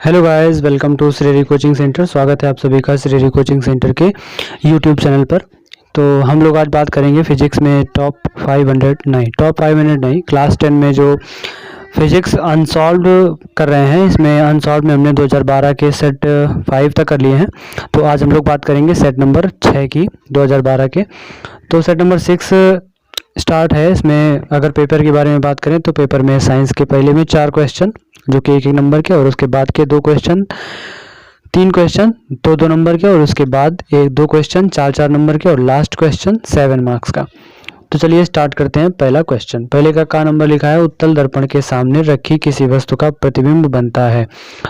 Hello guys, welcome to Shreri coaching centre. स्वागत है आप सभी का श्रेरी कोचिंग सेंटर के यूट्यूब चैनल पर। तो हम लोग आज बात करेंगे फिजिक्स में टॉप 500 नहीं, क्लास 10 में जो फिजिक्स अनसॉल्व कर रहे हैं, इसमें अनसॉल्व में हमने 2012 के सेट 5 तक कर लिए हैं। तो आज हम लोग बात करेंगे सेट नंबर 6 की 2012 के। तो सेट नंबर 6 स्टार्ट है। इसमें अगर पेपर के बारे में बात करें तो पेपर में साइंस के पहले में 4 क्वेश्चन जो कि 1-1 नंबर के, और उसके बाद के 3 क्वेश्चन 2-2 नंबर के, और उसके बाद 2 क्वेश्चन 4-4 नंबर के, और लास्ट क्वेश्चन 7 मार्क्स का। तो चलिए स्टार्ट करते हैं। पहला क्वेश्चन, पहले का नंबर लिखा है, उत्तल दर्पण के सामने रखी किसी वस्तु का प्रतिबिंब बनता है।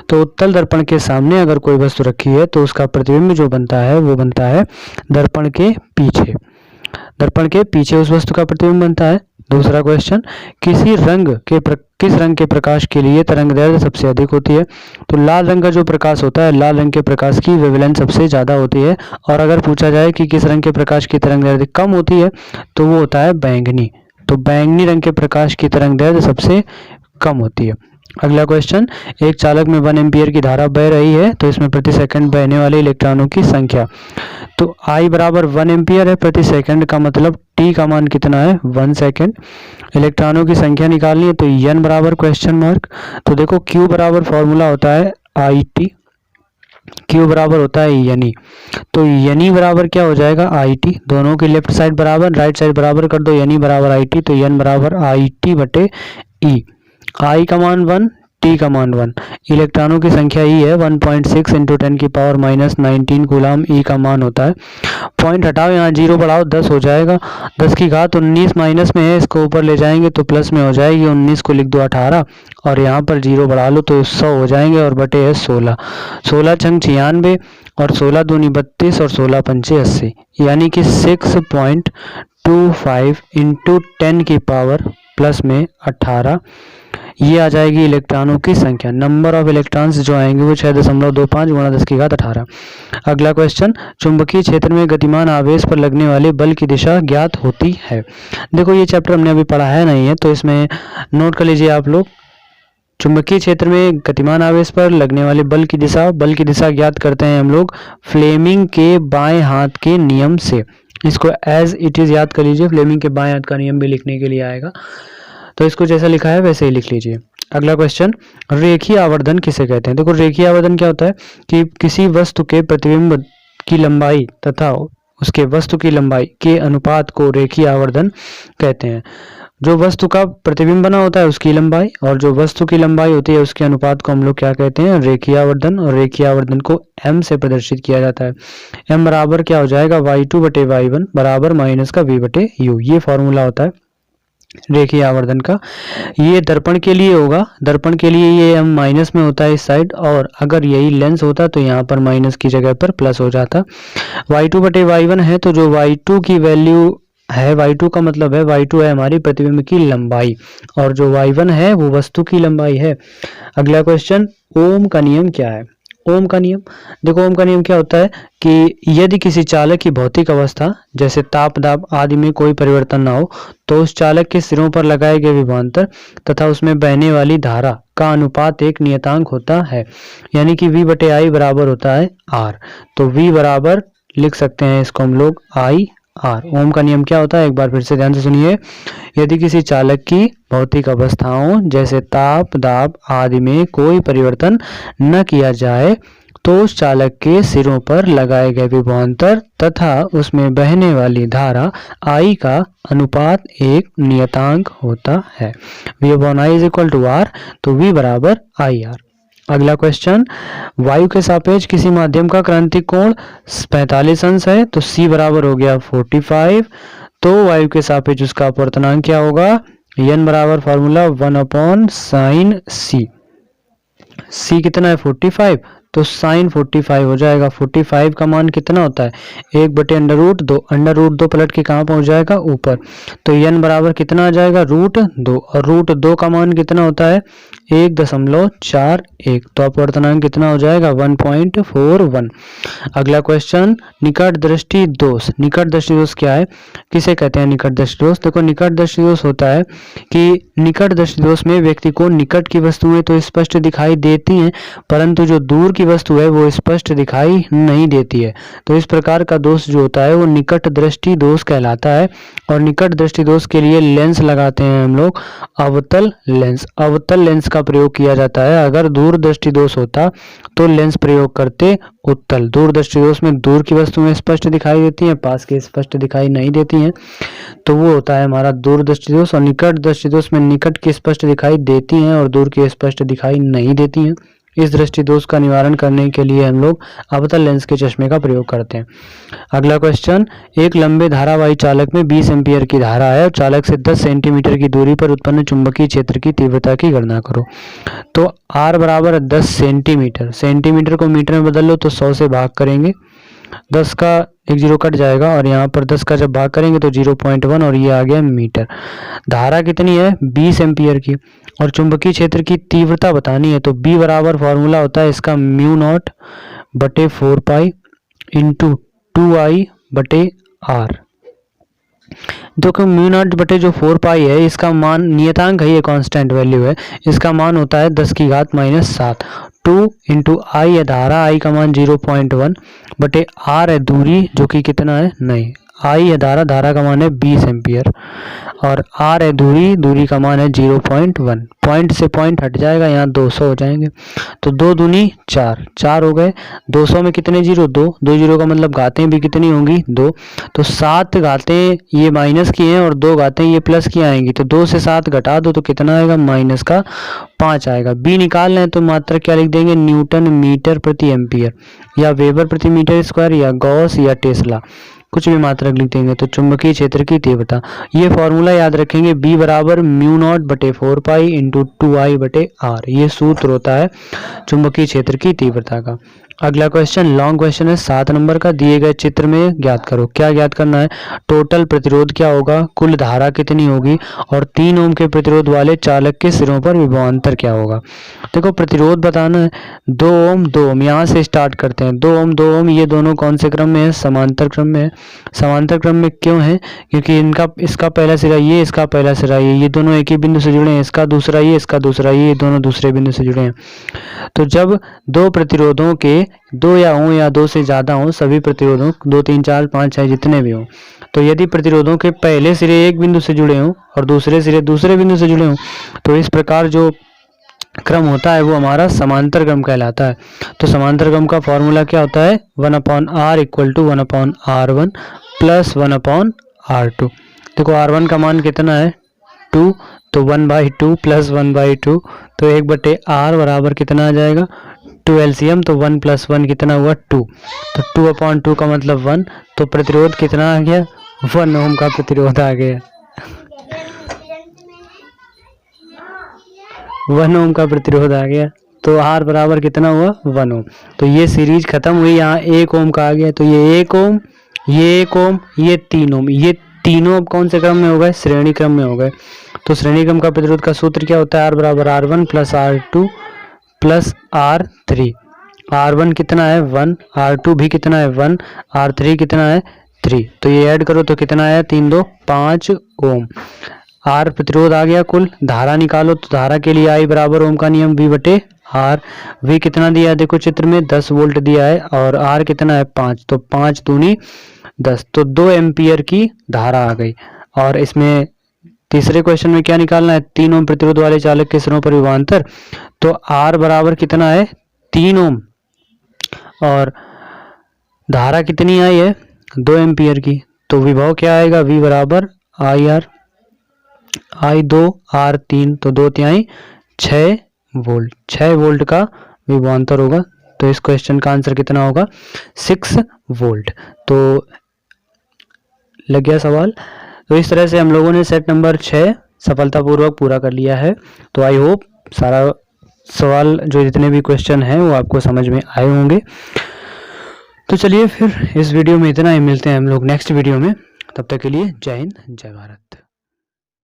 तो उत्तल दर्पण के सामने अगर कोई वस्तु रखी है तो उसका प्रतिबिंब जो बनता है वो बनता है दर्पण के पीछे। दर्पण के पीछे उस वस्तु का प्रतिबिंब बनता है। दूसरा क्वेश्चन, किस रंग के प्रकाश के लिए तरंगदैर्घ्य सबसे अधिक होती है। तो लाल रंग का जो प्रकाश होता है, लाल रंग के प्रकाश की वेवलेंथ सबसे ज़्यादा होती है। और अगर पूछा जाए कि किस रंग के प्रकाश की तरंगदैर्घ्य कम होती है तो वो होता है बैंगनी। तो बैंगनी रंग के प्रकाश की तरंगदैर्घ्य सबसे कम होती है। अगला क्वेश्चन, एक चालक में 1 एम्पीयर की धारा बह रही है, तो इसमें प्रति सेकंड बहने वाले इलेक्ट्रॉनों की संख्या। तो I बराबर 1 एम्पीयर है प्रति सेकंड, का मतलब T का मान कितना है 1 सेकंड। इलेक्ट्रॉनों की संख्या निकालनी है तो N बराबर क्वेश्चन मार्क। तो देखो Q बराबर फॉर्मूला होता है IT, Q बराबर होता है यानी, तो यानी बराबर क्या हो जाएगा IT। दोनों की लेफ्ट साइड बराबर, राइट साइड बराबर कर दो, यानी बराबर IT, तो N बराबर IT बटे E। I का मान 1, T का मान 1, इलेक्ट्रॉनों की संख्या E है 1.6 × 10⁻⁻19 कूलम E का मान होता है। पॉइंट हटाओ, यहाँ 0 बढ़ाओ 10 हो जाएगा। 10 की घात 19 माइनस में है, इसको ऊपर ले जाएंगे तो प्लस में हो जाएगी। 19 को लिख दो 18, और यहाँ पर 0 बढ़ा लो तो 100 हो जाएंगे, और बटे है 16। 16 छंग 96, और 16 दूनी 32, और 16 पंचे 80, यानी कि 6.25 × 10 की पावर प्लस में 18, ये आ जाएगी इलेक्ट्रॉनों की संख्या। नंबर ऑफ इलेक्ट्रॉन्स जो आएंगे वो 6.25 × 10 की घात 18। अगला क्वेश्चन, चुंबकीय क्षेत्र में गतिमान आवेश पर लगने वाले बल की दिशा ज्ञात होती है। देखो ये चैप्टर हमने अभी पढ़ा है नहीं है, तो इसमें नोट कर लीजिए आप लोग। चुंबकीय क्षेत्र में गतिमान आवेश पर लगने वाले बल की दिशा ज्ञात करते हैं हम लोग फ्लेमिंग के बाएं हाथ के नियम से। इसको एज इट इज याद कर लीजिए, फ्लेमिंग के बाएं हाथ का नियम भी लिखने के लिए आएगा, तो इसको जैसा लिखा है वैसे ही लिख लीजिए। अगला क्वेश्चन, रेखीय आवर्धन किसे कहते हैं। देखो रेखीय आवर्धन क्या होता है कि किसी वस्तु के प्रतिबिंब की लंबाई तथा उसके वस्तु की लंबाई के अनुपात को रेखीय आवर्धन कहते हैं। जो वस्तु का प्रतिबिंब बना होता है उसकी लंबाई, और जो वस्तु की लंबाई होती है उसके अनुपात को हम लोग क्या कहते हैं, रेखीय आवर्धन। और रेखीय आवर्धन को m से प्रदर्शित किया जाता है। m बराबर क्या हो जाएगा, y2 बटे y1 बराबर माइनस का v बटे u। ये फॉर्मूला होता है रेखीय आवर्धन का। ये दर्पण के लिए होगा, दर्पण के लिए ये m माइनस में होता है इस साइड, और अगर यही लेंस होता तो यहाँ पर माइनस की जगह पर प्लस हो जाता। y2 बटे y1 है, तो जो y2 की वैल्यू है, y2 का मतलब है, y2 है हमारी प्रतिबिंब की लंबाई, और जो y1 है वो वस्तु की लंबाई है। अगला क्वेश्चन, ओम का नियम क्या है। ओम का नियम, देखो ओम का नियम क्या होता है कि यदि किसी चालक की भौतिक अवस्था जैसे ताप दाब आदि में कोई परिवर्तन ना हो, तो उस चालक के सिरों पर लगाए गए विभवांतर तथा उसमें बहने वाली धारा का अनुपात एक नियतांक होता है, यानी कि V बटे I बराबर होता है R। तो V बराबर लिख सकते हैं इसको हम लोग I R। ओम का नियम क्या होता है, एक बार फिर से ध्यान से सुनिए। यदि किसी चालक की भौतिक अवस्थाओं जैसे ताप दाब आदि में कोई परिवर्तन न किया जाए, तो उस चालक के सिरों पर लगाए गए विभवांतर तथा उसमें बहने वाली धारा I का अनुपात एक नियतांक होता है। V upon I is equal to R, तो V बराबर IR। अगला क्वेश्चन, वायु के सापेक्ष किसी माध्यम का क्रांतिक कोण 45 अंश है, तो C बराबर हो गया 45। तो वायु के सापेक्ष उसका अपवर्तनांक क्या होगा, N बराबर फॉर्मूला 1/sin C। C कितना है 45, तो साइन 45 हो जाएगा। 45 का मान कितना होता है 1 बटे √2। √2 पलट के कहाँ पहुंच जाएगा, ऊपर। तो n बराबर कितना आ जाएगा √2, और √2 का मान कितना होता है 1.41, तो अपवर्तनांक कितना हो जाएगा 1.41। अगला क्वेश्चन, निकट दृष्टि दोष। निकट दृष्टि दोष क्या है, किसे कहते हैं निकट दृष्टि दोष? देखो निकट दृष्टि दोष होता है कि निकट दृष्टि दोष में व्यक्ति को निकट की वस्तुएं तो स्पष्ट दिखाई देती हैं, परंतु जो दूर की वस्तु है वो स्पष्ट दिखाई नहीं देती है। तो इस प्रकार का दोष जो होता है वो निकट दृष्टि दोष कहलाता है। और निकट दृष्टि दोष के लिए लेंस लगाते हैं हम लोग अवतल लेंस। अवतल लेंस का प्रयोग किया जाता है। अगर दूर दृष्टि दोष होता तो लेंस प्रयोग करते उत्तल। दूर दृष्टि दोष में दूर की वस्तुएं स्पष्ट दिखाई देती हैं, पास की स्पष्ट दिखाई नहीं देती हैं, तो वो होता है हमारा दूर दृष्टि दोष। और निकट दृष्टि दोष में निकट की स्पष्ट दिखाई देती हैं और दूर की स्पष्ट दिखाई नहीं देती हैं। इस दृष्टि दोष का निवारण करने के लिए हम लोग अवतल लेंस के चश्मे का प्रयोग करते हैं। अगला क्वेश्चन, एक लंबे धारावाही चालक में 20 एम्पीयर की धारा है और चालक से 10 सेंटीमीटर की दूरी पर उत्पन्न चुंबकीय क्षेत्र की तीव्रता की गणना करो। तो R बराबर 10 सेंटीमीटर, सेंटीमीटर को मीटर में बदल लो तो 100 से भाग करेंगे, 10 का एक जीरो कट जाएगा और यहाँ पर 10 का जब भाग करेंगे तो 0.1 और ये आ गया मीटर। धारा कितनी है 20 एम्पीयर की और चुंबकीय क्षेत्र की तीव्रता बतानी है। तो B बराबर फॉर्मूला होता है इसका म्यू नॉट बटे 4 पाई इंटू 2I बटे R। देखो म्यू नॉट बटे जो 4 पाई है इसका मान नियतांक है, ये कांस्टेंट वैल्यू है, इसका मान होता है 10 की घात -7। 2 इंटू आई है धारा, आई का मान 0.1 बटे R है दूरी जो कि कितना है नहीं, आई है धारा, धारा का मान है 20 एम्पियर और R है दूरी, दूरी का मान है 0.1। पॉइंट से पॉइंट हट जाएगा, यहाँ 200 हो जाएंगे। तो 2 दूनी 4, 4 हो गए। 200 में कितने जीरो 2, 2 जीरो का मतलब घातें भी कितनी होंगी 2। तो 7 घातें ये माइनस की हैं और 2 घातें ये प्लस की आएंगी। तो 2 से 7 घटा दो तो कितना आएगा माइनस का 5 आएगा। बी निकाल लें तो मात्रा क्या लिख देंगे न्यूटन मीटर प्रति एम्पियर या वेबर प्रति मीटर स्क्वायर या गॉस या टेस्ला, कुछ भी मात्रक लिख देंगे। तो चुंबकीय क्षेत्र की तीव्रता, ये फॉर्मूला याद रखेंगे, B बराबर म्यू नॉट बटे 4 पाई इंटू 2I बटे R, ये सूत्र होता है चुंबकीय क्षेत्र की तीव्रता का। अगला क्वेश्चन लॉन्ग क्वेश्चन है 7 नंबर का, दिए गए चित्र में ज्ञात करो। क्या ज्ञात करना है, टोटल प्रतिरोध क्या होगा, कुल धारा कितनी होगी और 3 ओम के प्रतिरोध वाले चालक के सिरों पर विभवांतर क्या होगा। देखो प्रतिरोध बताना है, 2 ओम 2 ओम, यहाँ से स्टार्ट करते हैं। 2 ओम 2 ओम ये दोनों कौन से क्रम में है, समांतर क्रम में है। समांतर क्रम में क्यों है, क्योंकि इनका इसका पहला सिरा ये, इसका पहला सिरा ये दोनों एक ही बिंदु से जुड़े हैं, इसका दूसरा ये, इसका दूसरा ये दोनों दूसरे बिंदु से जुड़े हैं। तो जब दो प्रतिरोधों के 2 या हो या 2 से ज़्यादा हो, सभी प्रतिरोधों 2 3 4 5 6 जितने भी हों, तो यदि प्रतिरोधों के पहले सिरे एक बिंदु से जुड़े हों और दूसरे सिरे दूसरे बिंदु से जुड़े हों, तो इस प्रकार जो क्रम होता है वो हमारा समांतर क्रम कहलाता है। तो समांतर क्रम का फॉर्मूला क्या होता है, 1/r equal to 1/r1 plus 1/r2। देखो r1 का मान कितना है 2, तो 1/2 प्लस 1/2, तो 1/r बराबर कितना आ जाएगा 2 LCM, तो 1 + 1 कितना हुआ 2, तो 2/2 का मतलब 1। तो प्रतिरोध कितना आ गया 1 ओम का प्रतिरोध आ गया, 1 ओम का प्रतिरोध आ गया। तो R बराबर कितना हुआ 1 ओम। तो ये सीरीज खत्म हुई, यहाँ 1 ओम का आ गया। तो ये 1 ओम, ये 1 ओम, ये 3 ओम, ये तीनों अब कौन से क्रम में हो गए, श्रेणी क्रम में हो गए। तो श्रेणी क्रम का प्रतिरोध का सूत्र क्या होता है, R बराबर R1 plus R2 plus R3। R1 कितना है 1, R2 भी कितना है 1, R3 कितना है 3। तो ये ऐड करो तो कितना आया 3 2 5 ओम। R प्रतिरोध आ गया कुल। धारा निकालो तो धारा के लिए I बराबर ओम का नियम V बटे R। V कितना दिया है देखो चित्र में 10 वोल्ट दिया है और R कितना है 5, तो 5 दूनी 10, तो 2 एम्पियर की धारा आ गई। और इसमें तीसरे क्वेश्चन में क्या निकालना है, 3 ओम प्रतिरोध वाले चालक के सिरों पर विभवांतर। तो R बराबर कितना है 3 ओम और धारा कितनी आई है 2 एम्पियर की। तो विभव क्या आएगा, V बराबर IR I2 R3, तो 2/3 6 वोल्ट, 6 वोल्ट का विभवांतर होगा। तो इस क्वेश्चन का आंसर कितना होगा 6 वोल्ट। तो लग गया सवाल। तो इस तरह से हम लोगों ने सेट नंबर 6 सफलतापूर्वक पूरा कर लिया है। तो आई होप सारा सवाल जो जितने भी क्वेश्चन हैं वो आपको समझ में आए होंगे। तो चलिए फिर इस वीडियो में इतना ही, मिलते हैं हम लोग नेक्स्ट वीडियो में। तब तक के लिए जय हिंद जय भारत।